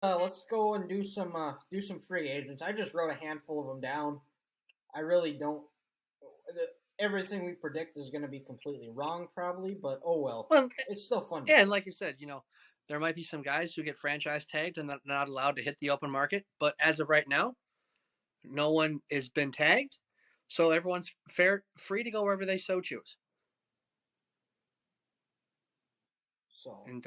let's go and do some free agents. I just wrote a handful of them down. I really don't. Everything we predict is going to be completely wrong, probably. But oh well, Well, it's still fun to yeah, and do. like you said, there might be some guys who get franchise tagged and not allowed to hit the open market. But as of right now, no one has been tagged, so everyone's free to go wherever they so choose. So And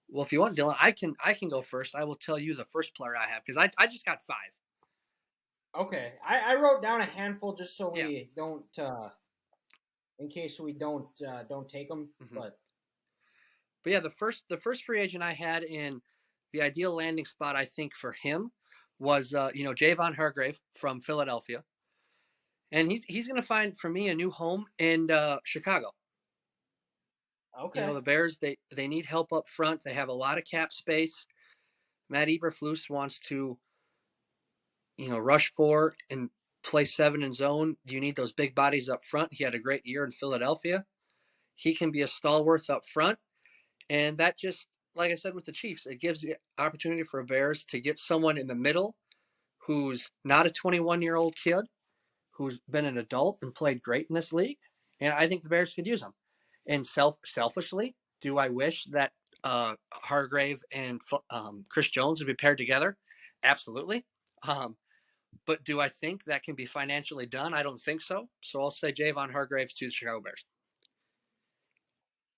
well, if you want, Dylan, I can go first. I will tell you the first player I have because I just got five. okay, I wrote down a handful just so Yeah. we don't, in case we don't take them. Mm-hmm. But But yeah, the first free agent I had in the ideal landing spot, I think for him was Javon Hargrave from Philadelphia, and he's going to find for me a new home in Chicago. okay, The Bears they need help up front. They have a lot of cap space. Matt Eberflus wants to rush four and play seven in zone. You need those big bodies up front. He had a great year in Philadelphia. He can be a stalwart up front. And that just, like I said with the Chiefs, it gives the opportunity for Bears to get someone in the middle who's not a 21-year-old kid, who's been an adult and played great in this league. And I think the Bears could use him. And selfishly, do I wish that Hargrave and Chris Jones would be paired together? Absolutely. But do I think that can be financially done? I don't think so. So I'll say Javon Hargraves to the Chicago Bears.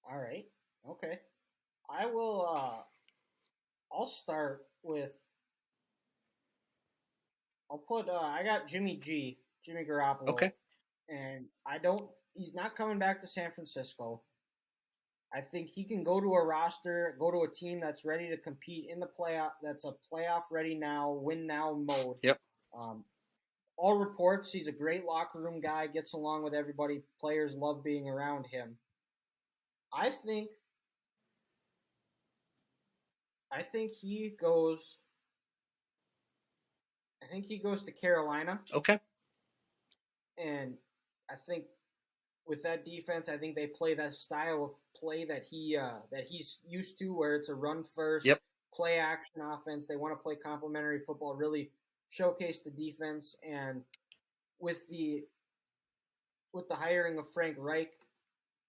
all right, okay. I will. I'll start with. I'll put. I got Jimmy Garoppolo, Okay. and I don't. He's not coming back to San Francisco. I think he can go to a roster, go to a team that's ready to compete in the playoff. That's a playoff ready now, win now mode. Yep. Um, all reports, he's a great locker room guy, gets along with everybody. Players love being around him. I think I think he goes I think he goes to Carolina, Okay. and I think with that defense, I think they play that style of play that he's used to, where it's a run first, Yep. play action offense. They want to play complementary football, really showcase the defense, and with the with the hiring of Frank Reich,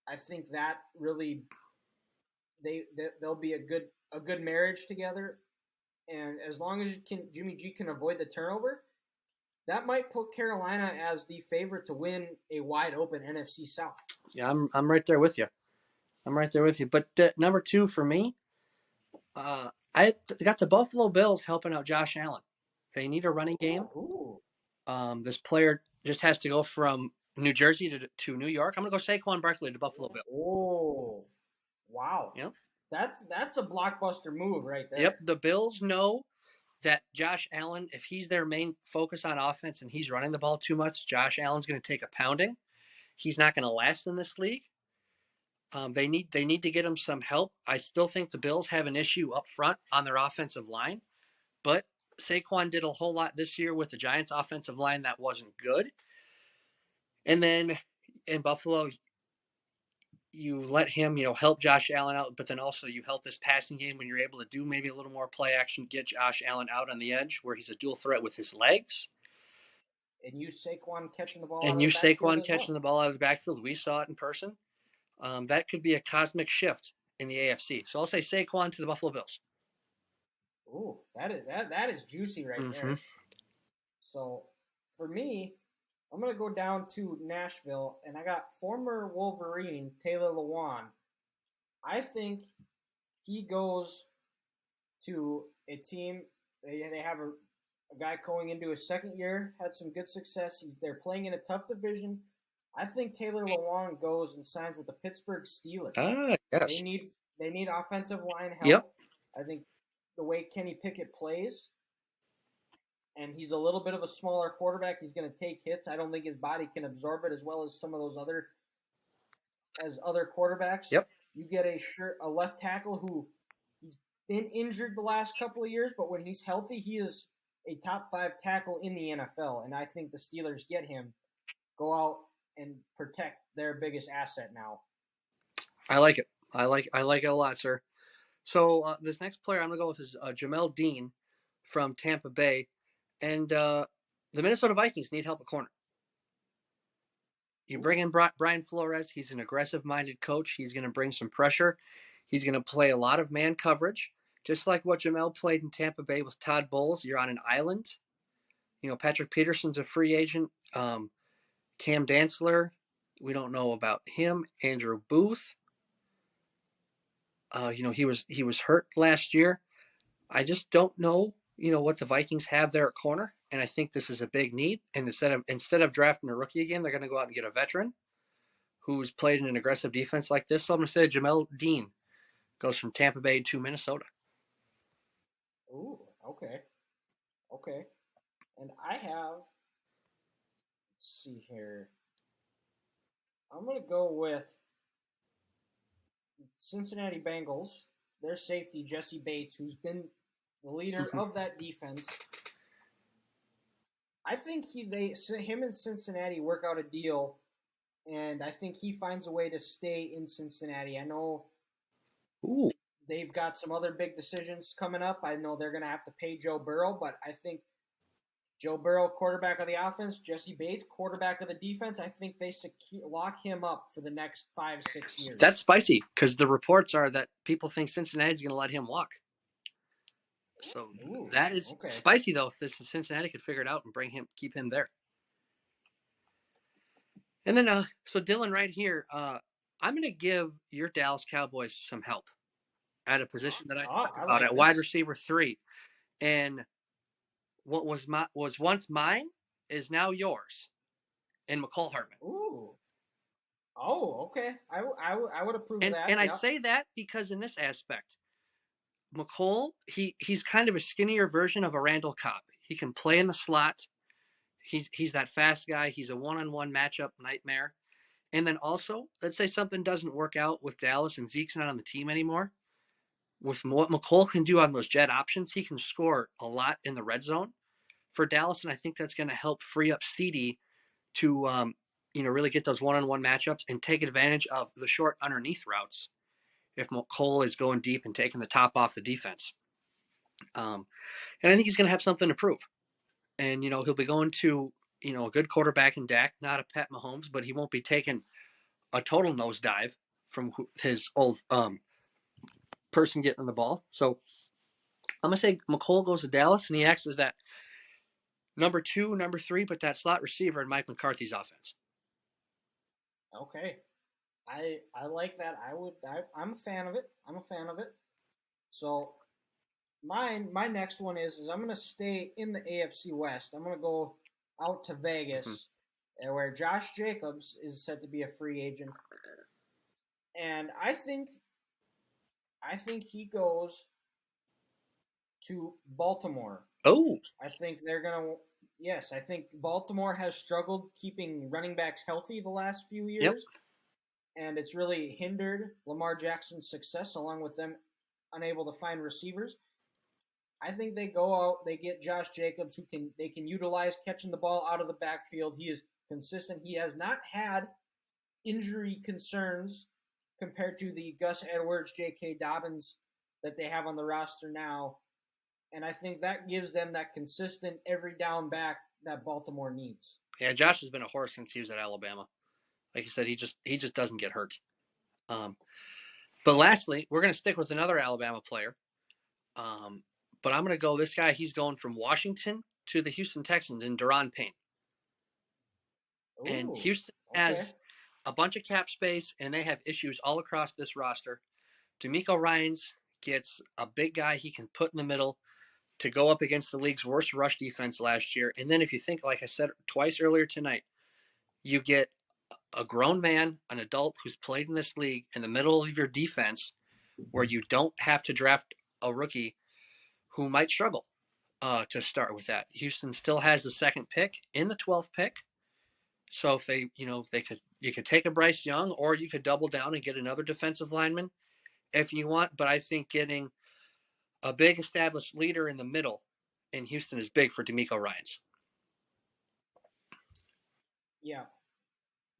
I think that really they'll be a good marriage together. And as long as Jimmy G can avoid the turnover, that might put Carolina as the favorite to win a wide open NFC South. Yeah, I'm right there with you. I'm right there with you. But number two for me, I got the Buffalo Bills helping out Josh Allen. They need a running game. Ooh. This player just has to go from New Jersey to New York. I'm going to go Saquon Barkley to Buffalo Bills. Oh, wow. Yep. That's a blockbuster move right Yep. there. The Bills know that Josh Allen, if he's their main focus on offense and he's running the ball too much, Josh Allen's going to take a pounding. He's not going to last in this league. They need to get him some help. I still think the Bills have an issue up front on their offensive line, but Saquon did a whole lot this year with the Giants' offensive line that wasn't good. And then in Buffalo, you let him, help Josh Allen out, but then also you help this passing game when you're able to do maybe a little more play action, get Josh Allen out on the edge where he's a dual threat with his legs. And you Saquon catching the ball out And of you the backfield Saquon as catching well. the ball out of the backfield. We saw it in person. That could be a cosmic shift in the AFC. So I'll say Saquon to the Buffalo Bills. Ooh, that is juicy right Mm-hmm. there. So for me, I'm gonna go down to Nashville, and I got former Wolverine Taylor Lewan. I think he goes to a team. They have a guy going into his second year, had some good success. They're playing in a tough division. I think Taylor Lewan goes and signs with the Pittsburgh Steelers. Ah, They yes. need they need offensive line Yep. help. I think the way Kenny Pickett plays, and he's a little bit of a smaller quarterback. He's going to take hits. I don't think his body can absorb it as well as some of those other quarterbacks. Yep. You get a left tackle who he's been injured the last couple of years, but when he's healthy, he is a top 5 tackle in the NFL. And I think the Steelers get him, go out and protect their biggest asset now. I like it. I like it a lot, sir. So this next player I'm going to go with is Jamel Dean from Tampa Bay. And the Minnesota Vikings need help at corner. You bring in Brian Flores. He's an aggressive-minded coach. He's going to bring some pressure. He's going to play a lot of man coverage, just like what Jamel played in Tampa Bay with Todd Bowles. You're on an island. Patrick Peterson's a free agent. Cam Dantzler, we don't know about him. Andrew Booth, he was hurt last year. I just don't know, what the Vikings have there at corner, and I think this is a big need. And instead of drafting a rookie again, they're going to go out and get a veteran who's played in an aggressive defense like this. So I'm going to say Jamel Dean goes from Tampa Bay to Minnesota. Ooh, okay. Okay. And I have, let's see here. I'm going to go with Cincinnati Bengals. Their safety, Jesse Bates, who's been the leader of that defense. I think him and Cincinnati work out a deal, and I think he finds a way to stay in Cincinnati. I know Ooh. they've got some other big decisions coming up. I know they're going to have to pay Joe Burrow, but I think Joe Burrow, quarterback of the offense, Jesse Bates, quarterback of the defense, I think they lock him up for the next 5-6 years. That's spicy because the reports are that people think Cincinnati's going to let him walk. So that is spicy, though, if Cincinnati could figure it out and keep him there. And then, so Dylan, right here, I'm going to give your Dallas Cowboys some help at a position that I talked about at wide receiver 3. And what was once mine is now yours, in Mecole Hardman. Ooh. Oh, okay. I would approve of that. And I say that because in this aspect, Mecole, he's kind of a skinnier version of a Randall Cobb. He can play in the slot. He's that fast guy. He's a one-on-one matchup nightmare. And then also, let's say something doesn't work out with Dallas and Zeke's not on the team anymore. With what Mecole can do on those jet options, he can score a lot in the red zone for Dallas, and I think that's going to help free up CD to really get those one-on-one matchups and take advantage of the short underneath routes if Mecole is going deep and taking the top off the defense. And I think he's going to have something to prove. And, he'll be going to, a good quarterback in Dak, not a Pat Mahomes, but he won't be taking a total nosedive from his old person getting the ball. So I'm going to say Mecole goes to Dallas, and he acts as that number 2, number 3, but that slot receiver in Mike McCarthy's offense. Okay. I like that. I'm a fan of it. So my next one is I'm going to stay in the AFC West. I'm going to go out to Vegas, where Josh Jacobs is said to be a free agent, and I think he goes to Baltimore. Oh, I think they're going to. Yes, I think Baltimore has struggled keeping running backs healthy the last few years. Yep. And it's really hindered Lamar Jackson's success, along with them unable to find receivers. I think they go out, they get Josh Jacobs, they can utilize catching the ball out of the backfield. He is consistent. He has not had injury concerns compared to the Gus Edwards, J.K. Dobbins that they have on the roster now. And I think that gives them that consistent every down back that Baltimore needs. Yeah, Josh has been a horse since he was at Alabama. Like you said, he just doesn't get hurt. But lastly, we're going to stick with another Alabama player. But I'm going to go this guy. He's going from Washington to the Houston Texans in Daron Payne. Ooh, and Houston has a bunch of cap space, and they have issues all across this roster. DeMeco Ryans gets a big guy he can put in the middle to go up against the league's worst rush defense last year. And then if you think, like I said twice earlier tonight, you get a grown man, an adult who's played in this league in the middle of your defense where you don't have to draft a rookie who might struggle to start with that. Houston still has the second pick in the 12th pick. So if you could take a Bryce Young, or you could double down and get another defensive lineman if you want. But I think getting a big established leader in the middle in Houston is big for DeMeco Ryans. Yeah,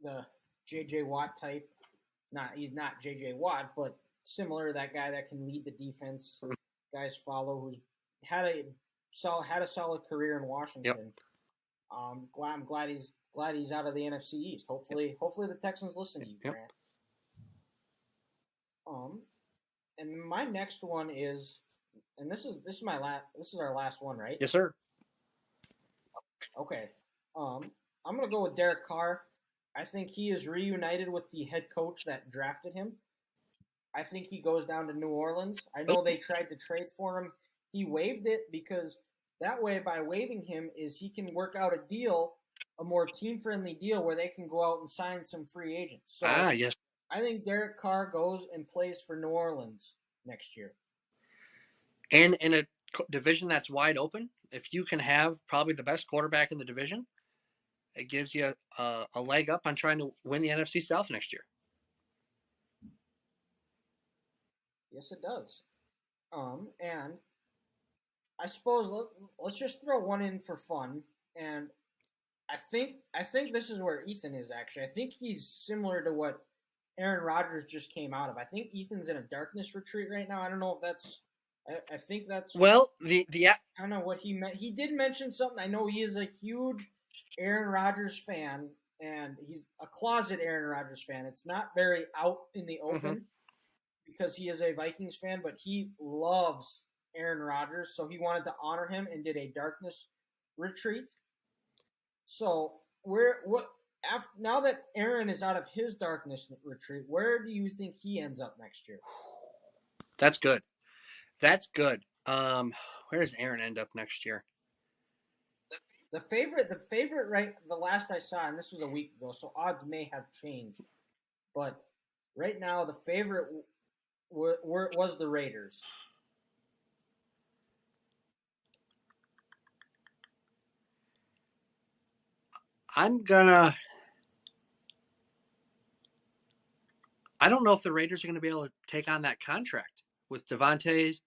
the J.J. Watt type. He's not J.J. Watt, but similar to that guy that can lead the defense. Guys follow who's had a solid career in Washington. I'm glad he's out of the NFC East. Hopefully the Texans listen to you, Grant. And my next one is, and this is our last one, right? Yes, sir. Okay. I'm gonna go with Derek Carr. I think he is reunited with the head coach that drafted him. I think he goes down to New Orleans. I know they tried to trade for him. He waived it because that way, by waiving him, is he can work out a deal, a more team-friendly deal where they can go out and sign some free agents. So yes. I think Derek Carr goes and plays for New Orleans next year. And in a division that's wide open, if you can have probably the best quarterback in the division, it gives you a leg up on trying to win the NFC South next year. Yes, it does. And I suppose let's just throw one in for fun. And I think this is where Ethan is actually. I think he's similar to what Aaron Rodgers just came out of. I think Ethan's in a darkness retreat right now. I don't know if that's. I think that's the kind of what he meant. He did mention something. I know he is a huge Aaron Rodgers fan, and he's a closet Aaron Rodgers fan. It's not very out in the open because he is a Vikings fan, but he loves Aaron Rodgers, so he wanted to honor him and did a darkness retreat. So now that Aaron is out of his darkness retreat, where do you think he ends up next year? That's good. Where does Aaron end up next year? The favorite, right? The last I saw, and this was a week ago, so odds may have changed, but right now the favorite was the Raiders. I don't know if the Raiders are going to be able to take on that contract with Devontae's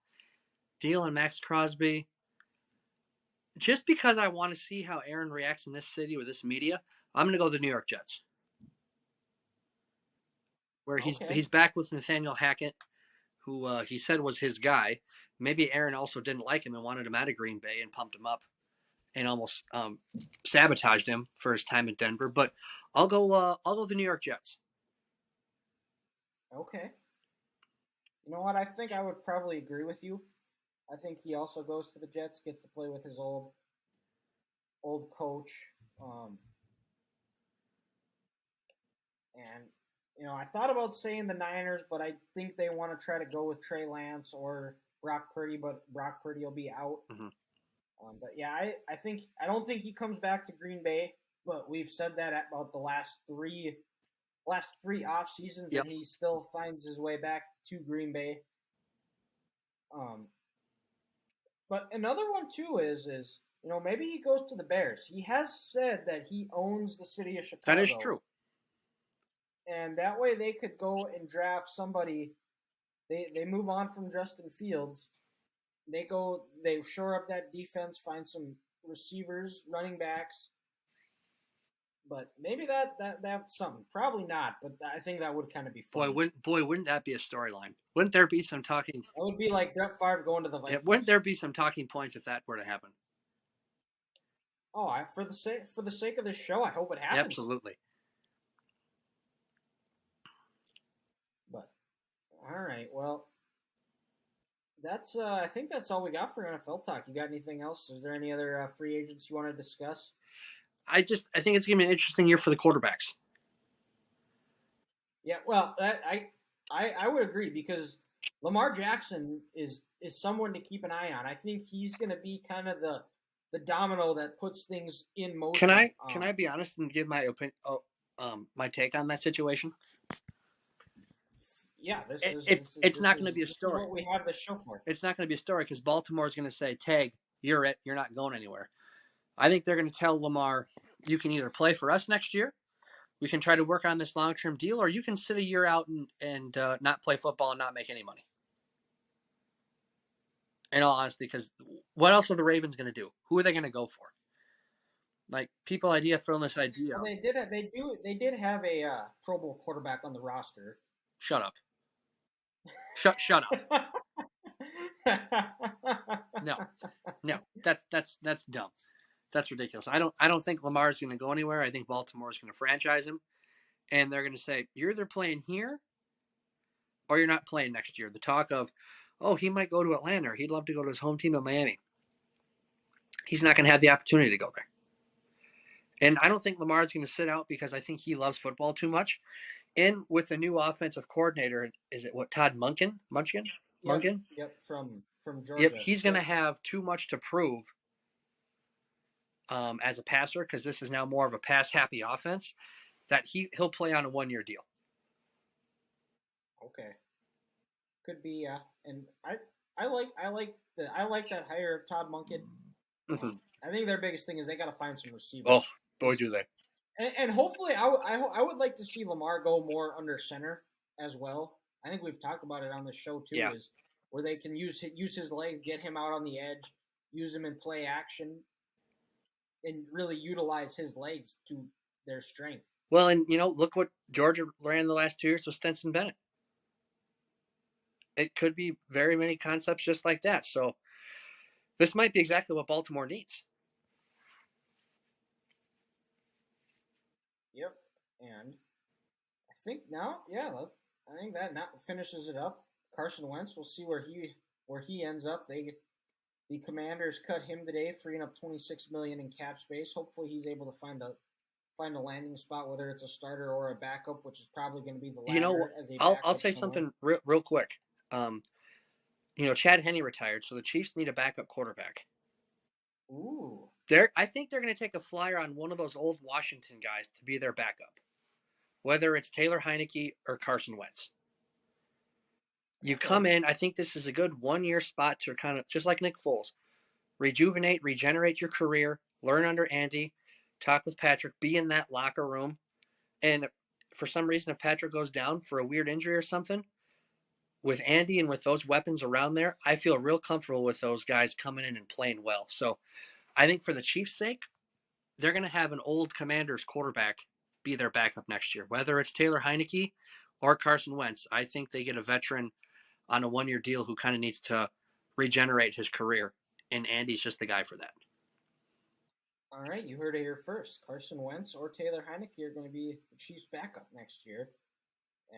deal and Max Crosby. Just because I want to see how Aaron reacts in this city with this media, I'm going to go the New York Jets, where he's back with Nathaniel Hackett, who he said was his guy. Maybe Aaron also didn't like him and wanted him out of Green Bay and pumped him up and almost sabotaged him for his time in Denver. But I'll go the New York Jets. Okay. You know what? I think I would probably agree with you. I think he also goes to the Jets, gets to play with his old coach. And, I thought about saying the Niners, but I think they want to try to go with Trey Lance or Brock Purdy, but Brock Purdy will be out. Mm-hmm. But yeah, I don't think he comes back to Green Bay, but we've said that about the last three off seasons, and he still finds his way back to Green Bay. But another one too is maybe he goes to the Bears. He has said that he owns the city of Chicago. That is true. And that way they could go and draft somebody. They move on from Justin Fields. They shore up that defense, find some receivers, running backs. But maybe that's something. Probably not, but I think that would kind of be fun. Wouldn't that be a storyline? Wouldn't there be some talking? It would be like Brett Favre going to the Vikings. Yeah, wouldn't there be some talking points if that were to happen? Oh, for the sake of this show, I hope it happens. Absolutely. But all right, well, that's I think that's all we got for NFL talk. You got anything else? Is there any other free agents you want to discuss? I think it's going to be an interesting year for the quarterbacks. Yeah, well, I would agree because Lamar Jackson is someone to keep an eye on. I think he's going to be kind of the domino that puts things in motion. Can I be honest and give my opinion? My take on that situation. Yeah, it's not going to be a story. What we have this show for. It's not going to be a story because Baltimore is going to say, "Tag, you're it. You're not going anywhere." I think they're going to tell Lamar, "You can either play for us next year, we can try to work on this long-term deal, or you can sit a year out and not play football and not make any money." In all honesty, because what else are the Ravens going to do? Who are they going to go for? Like throwing this idea. Well, they did have a Pro Bowl quarterback on the roster. Shut up. Shut up. No, no, that's dumb. That's ridiculous. I don't think Lamar's going to go anywhere. I think Baltimore's going to franchise him, and they're going to say you're either playing here or you're not playing next year. The talk of, oh, he might go to Atlanta or he'd love to go to his home team in Miami. He's not going to have the opportunity to go there. And I don't think Lamar's going to sit out because I think he loves football too much. And with the new offensive coordinator, is it what, Todd Munkin? Munchkin? Yep, Munkin? yep, from Yep, Georgia. he's going to Yep. have too much to prove as a passer because this is now more of a pass-happy offense that he'll play on a one-year deal. Okay. Could be, yeah. And I like that hire of Todd Munkin. Mm-hmm. I think their biggest thing is they got to find some receivers. Oh, boy, do they. And hopefully, I would like to see Lamar go more under center as well. I think we've talked about it on the show too, Yeah. is where they can use his leg, get him out on the edge, use him in play action, and really utilize his legs to their strength. Well, and, look what Georgia ran the last 2 years with Stetson Bennett. It could be very many concepts just like that. So this might be exactly what Baltimore needs. Yep. And I think now, yeah, I think that now finishes it up. Carson Wentz, we'll see where he ends up. The Commanders cut him today, freeing up $26 million in cap space. Hopefully, he's able to find a landing spot, whether it's a starter or a backup, which is probably going to be the latter. As a I'll say something real quick. Chad Henne retired, so the Chiefs need a backup quarterback. Ooh. I think they're going to take a flyer on one of those old Washington guys to be their backup, whether it's Taylor Heineke or Carson Wentz. You come in, I think this is a good 1-year spot to kind of, just like Nick Foles, regenerate your career, learn under Andy, talk with Patrick, be in that locker room. And for some reason, if Patrick goes down for a weird injury or something, with Andy and with those weapons around there, I feel real comfortable with those guys coming in and playing well. So I think for the Chiefs' sake, they're going to have an old Commanders quarterback be their backup next year, whether it's Taylor Heineke or Carson Wentz. I think they get a veteran on a 1-year deal who kind of needs to regenerate his career, and Andy's just the guy for that. All right, you heard it here first. Carson Wentz or Taylor Heineke are going to be the Chiefs' backup next year.